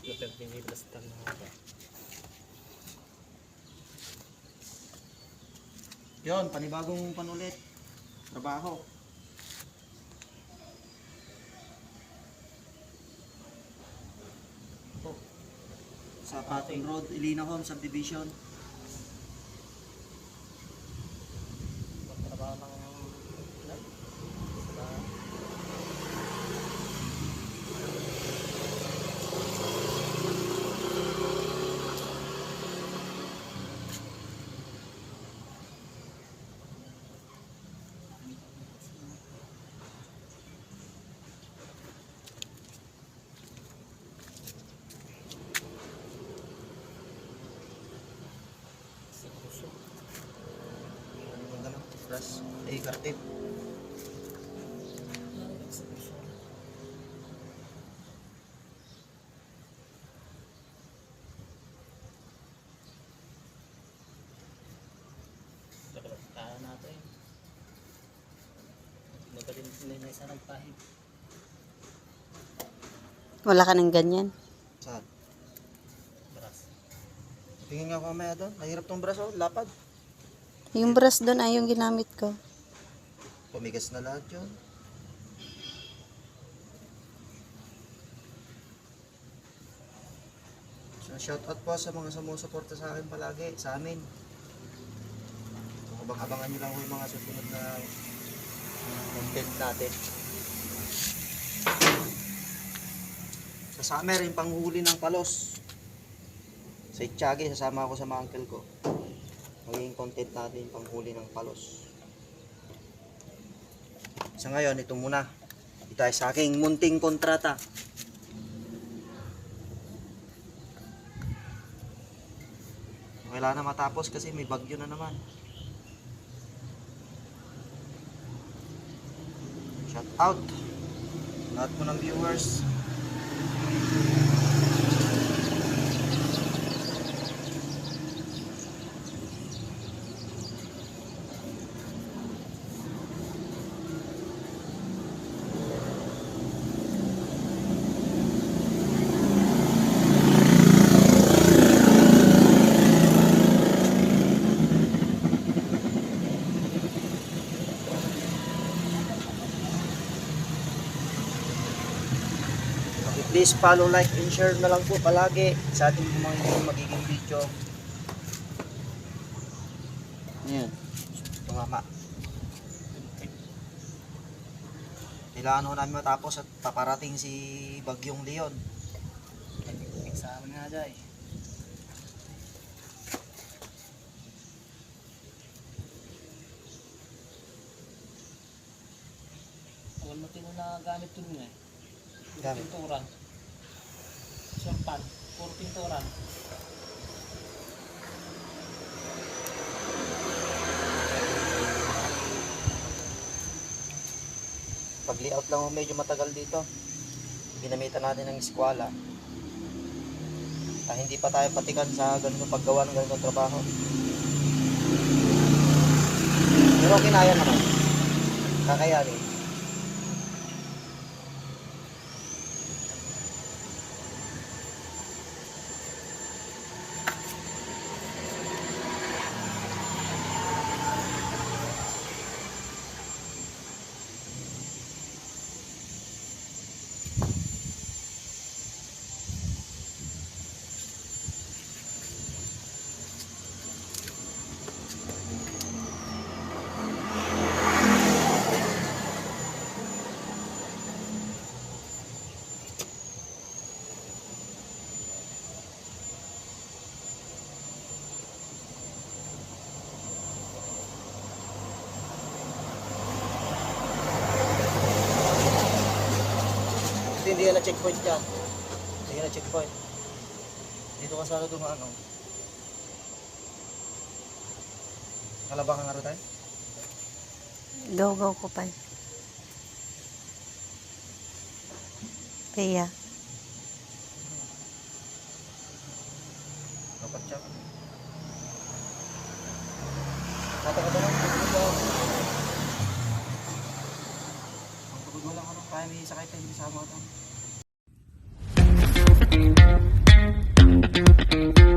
Napipinilastan na ako. Yun, panibagong panulit. Trabaho. Ito. Sa Patton Road, Ilina Home Subdivision. Trabaho ng Plus, kartip. kaya natin. Magaling sila na isa nagpahid. Wala ka ng ganyan. Saan? Brass. Tingin nga ako mamaya doon. Mahirap tong braso, lapad. Yung brush doon ay yung ginamit ko. Pumigas na lahat yun. So, shout out po sa mga sumusuporta sa akin palagi, sa amin. So, abangan nyo lang ko yung mga susunod na content natin. Sa summer, yung panghuli ng palos. Sa Itchagi, sasama ako sa mga uncle ko. Magiging content natin yung panghuli ng palos. Sa ngayon, ito muna. Ito tayo sa aking munting kontrata. Kailangan na matapos kasi may bagyo na naman. Shout out lahat po ng viewers. Please follow, like, and share na lang po palagi sa ating mga magiging video. Ayan. Tumama. Kailangan ho namin matapos at paparating si Bagyong Leon. Examen nga dyan. Huwag mo tino na gamit ito nyo eh. Gamit. Pinturan. Siyampan. Puro pinturan. Pag layout lang ho medyo matagal dito. Ginamitan natin ng eskwela. Hindi pa tayo patikan sa ganito paggawa ng ganitong trabaho. Pero kinaya naman. Kakayanin. Hindi yan na checkpoint dyan. Hindi yan na checkpoint. Dito ka sana dumaan. Oh. Kalabang nga rin tayo? Go ko pa. Kaya. Dapat siya. Kata-kata lang. Ang pagod mo lang ano. Kaya may sakay tayo. Hindi sama ko. Bye.